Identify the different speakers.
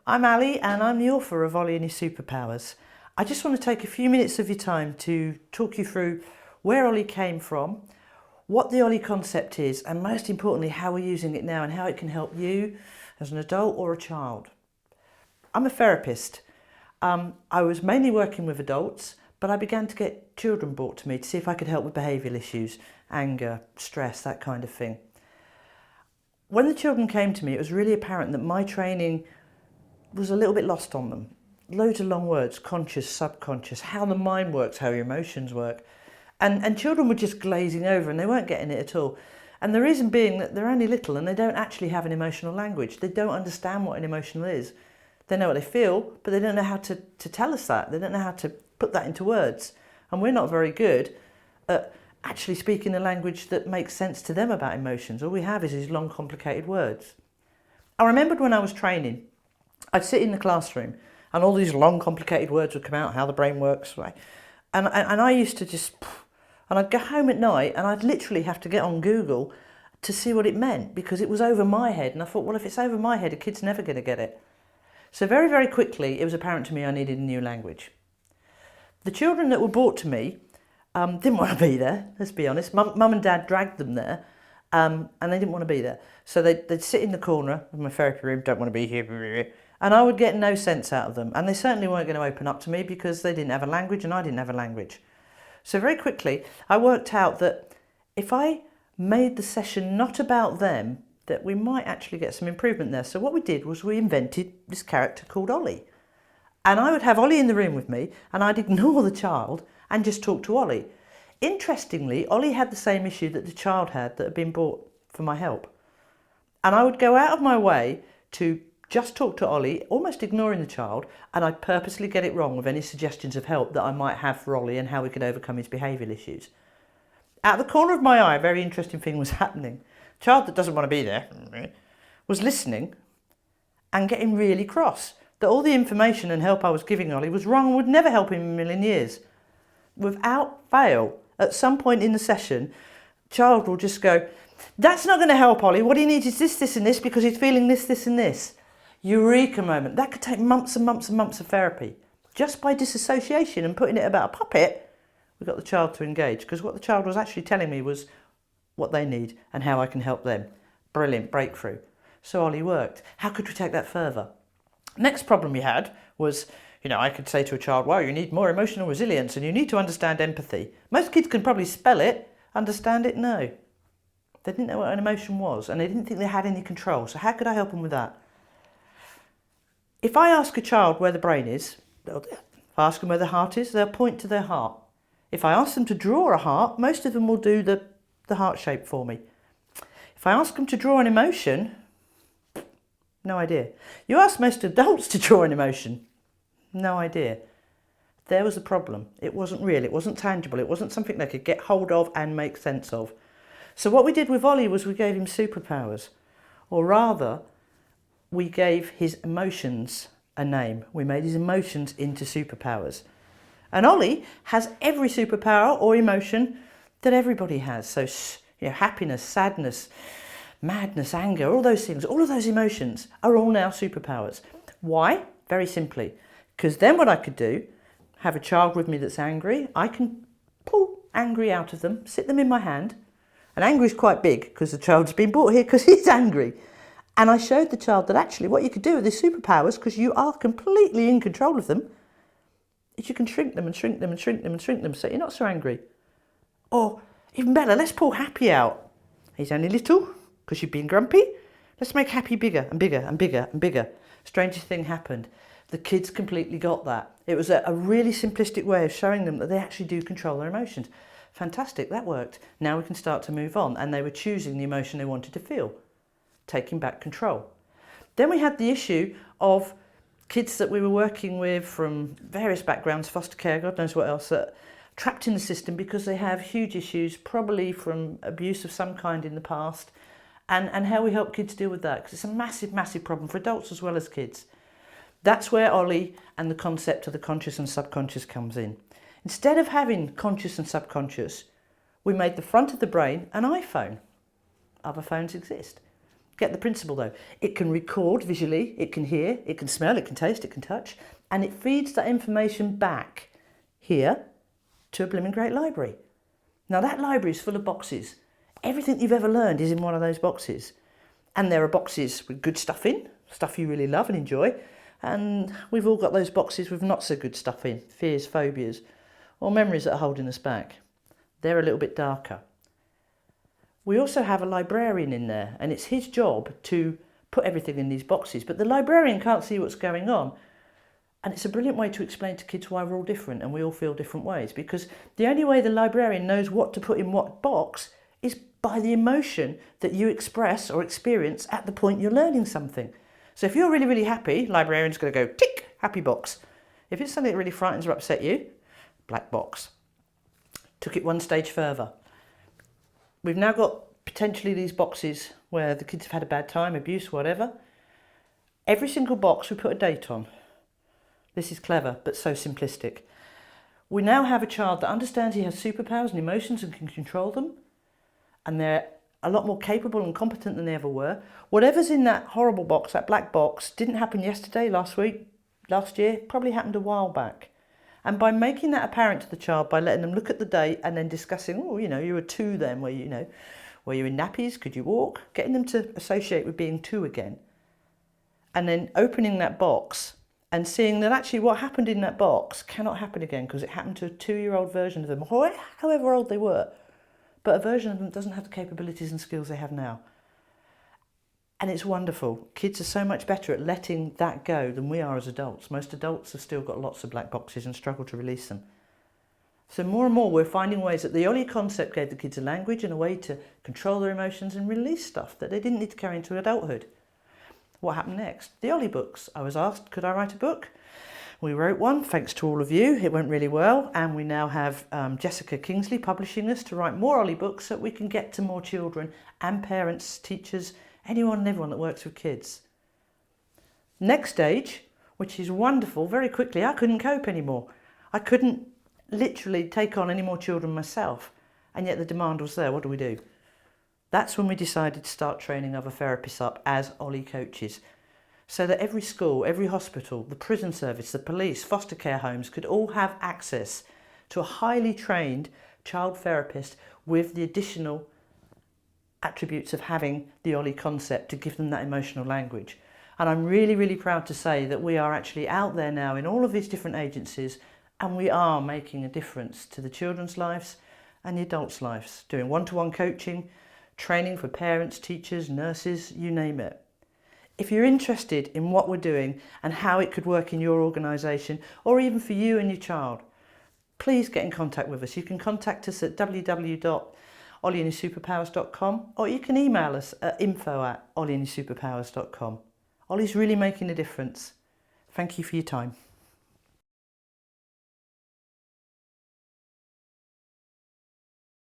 Speaker 1: I'm Ali and I'm the author of Ollie and his superpowers. I just want to take a few minutes of your time to talk you through where Ollie came from, what the Ollie concept is, and most importantly, how we're using it now and how it can help you as an adult or a child. I'm a therapist. I was mainly working with adults, but I began to get children brought to me to see if I could help with behavioural issues, anger, stress, that kind of thing. When the children came to me, it was really apparent that my training was a little bit lost on them. Loads of long words, conscious, subconscious, how the mind works, how your emotions work. And children were just glazing over and they weren't getting it at all. And the reason being that they're only little and they don't actually have an emotional language. They don't understand what an emotional is. They know what they feel, but they don't know how to tell us that. They don't know how to put that into words. And we're not very good at actually speaking a language that makes sense to them about emotions. All we have is these long, complicated words. I remembered when I was training, I'd sit in the classroom and all these long, complicated words would come out, how the brain works, right? And I used to just, and I'd go home at night and I'd literally have to get on Google to see what it meant because it was over my head. And I thought, well, if it's over my head, a kid's never going to get it. So very, very quickly, it was apparent to me I needed a new language. The children that were brought to me didn't want to be there, let's be honest. Mum and Dad dragged them there and they didn't want to be there. So they'd sit in the corner of my therapy room, don't want to be here. And I would get no sense out of them. And they certainly weren't going to open up to me because they didn't have a language and I didn't have a language. So very quickly, I worked out that if I made the session not about them, that we might actually get some improvement there. So what we did was we invented this character called Ollie. And I would have Ollie in the room with me and I'd ignore the child and just talk to Ollie. Interestingly, Ollie had the same issue that the child had that had been brought for my help. And I would go out of my way to just talk to Ollie, almost ignoring the child, and I'd purposely get it wrong with any suggestions of help that I might have for Ollie and how we could overcome his behavioural issues. Out of the corner of my eye, a very interesting thing was happening. The child that doesn't want to be there was listening and getting really cross. That all the information and help I was giving Ollie was wrong and would never help him in a million years. Without fail, at some point in the session, the child will just go, "That's not going to help Ollie. What he needs is this, this and this because he's feeling this, this and this." Eureka moment. That could take months and months and months of therapy. Just by disassociation and putting it about a puppet, we got the child to engage because what the child was actually telling me was what they need and how I can help them. Brilliant breakthrough. So Ollie worked. How could we take that further? Next problem we had was, I could say to a child, "Wow, you need more emotional resilience and you need to understand empathy." Most kids can probably spell it, understand it, no. They didn't know what an emotion was and they didn't think they had any control. So how could I help them with that? If I ask a child where the brain is, if I ask them where the heart is, they'll point to their heart. If I ask them to draw a heart, most of them will do the heart shape for me. If I ask them to draw an emotion, no idea. You ask most adults to draw an emotion, no idea. There was a problem. It wasn't real, it wasn't tangible, it wasn't something they could get hold of and make sense of. So what we did with Ollie was we gave him superpowers, or rather, we gave his emotions a name. We made his emotions into superpowers. And Ollie has every superpower or emotion that everybody has. So, happiness, sadness, madness, anger, all those things, all of those emotions are all now superpowers. Why? Very simply. Because then what I could do, have a child with me that's angry, I can pull angry out of them, sit them in my hand. And angry is quite big because the child's been brought here because he's angry. And I showed the child that actually what you could do with these superpowers, because you are completely in control of them, is you can shrink them and shrink them and shrink them and shrink them so you're not so angry. Or even better, let's pull happy out. He's only little because you've been grumpy. Let's make happy bigger and bigger and bigger and bigger. Strangest thing happened. The kids completely got that. It was a really simplistic way of showing them that they actually do control their emotions. Fantastic, that worked. Now we can start to move on. And they were choosing the emotion they wanted to feel. Taking back control. Then we had the issue of kids that we were working with from various backgrounds, foster care, God knows what else, trapped in the system because they have huge issues, probably from abuse of some kind in the past, and how we help kids deal with that, because it's a massive, massive problem for adults as well as kids. That's where Ollie and the concept of the conscious and subconscious comes in. Instead of having conscious and subconscious, we made the front of the brain an iPhone. Other phones exist. Get the principle though. It can record visually, it can hear, it can smell, it can taste, it can touch, and it feeds that information back here to a blooming great library. Now that library is full of boxes. Everything you've ever learned is in one of those boxes. And there are boxes with good stuff in, stuff you really love and enjoy. And we've all got those boxes with not so good stuff in, fears, phobias, or memories that are holding us back. They're a little bit darker. We also have a librarian in there, and it's his job to put everything in these boxes. But the librarian can't see what's going on. And it's a brilliant way to explain to kids why we're all different and we all feel different ways. Because the only way the librarian knows what to put in what box is by the emotion that you express or experience at the point you're learning something. So if you're really, really happy, librarian's going to go, tick, happy box. If it's something that really frightens or upset you, black box. Took it one stage further. We've now got potentially these boxes where the kids have had a bad time, abuse, whatever. Every single box we put a date on. This is clever, but so simplistic. We now have a child that understands he has superpowers and emotions and can control them. And they're a lot more capable and competent than they ever were. Whatever's in that horrible box, that black box, didn't happen yesterday, last week, last year, probably happened a while back. And by making that apparent to the child, by letting them look at the date and then discussing, oh, you were 2 then, were you in nappies, could you walk? Getting them to associate with being 2 again. And then opening that box and seeing that actually what happened in that box cannot happen again because it happened to a 2-year-old version of them, however old they were. But a version of them doesn't have the capabilities and skills they have now. And it's wonderful. Kids are so much better at letting that go than we are as adults. Most adults have still got lots of black boxes and struggle to release them. So more and more we're finding ways that the Ollie concept gave the kids a language and a way to control their emotions and release stuff that they didn't need to carry into adulthood. What happened next? The Ollie books. I was asked, could I write a book? We wrote one, thanks to all of you. It went really well, and we now have Jessica Kingsley publishing us to write more Ollie books so that we can get to more children and parents, teachers, anyone and everyone that works with kids. Next stage, which is wonderful, very quickly, I couldn't cope anymore. I couldn't literally take on any more children myself, and yet the demand was there. What do? That's when we decided to start training other therapists up as Ollie coaches, so that every school, every hospital, the prison service, the police, foster care homes could all have access to a highly trained child therapist with the additional attributes of having the Ollie concept to give them that emotional language. And I'm really, really proud to say that we are actually out there now in all of these different agencies, and we are making a difference to the children's lives and the adults' lives, doing one-to-one coaching, training for parents, teachers, nurses, you name it. If you're interested in what we're doing and how it could work in your organisation or even for you and your child, please get in contact with us. You can contact us at www.ollieandhisuperpowers.com or you can email us at info@ollieandhisuperpowers.com. Ollie's really making a difference. Thank you for your time.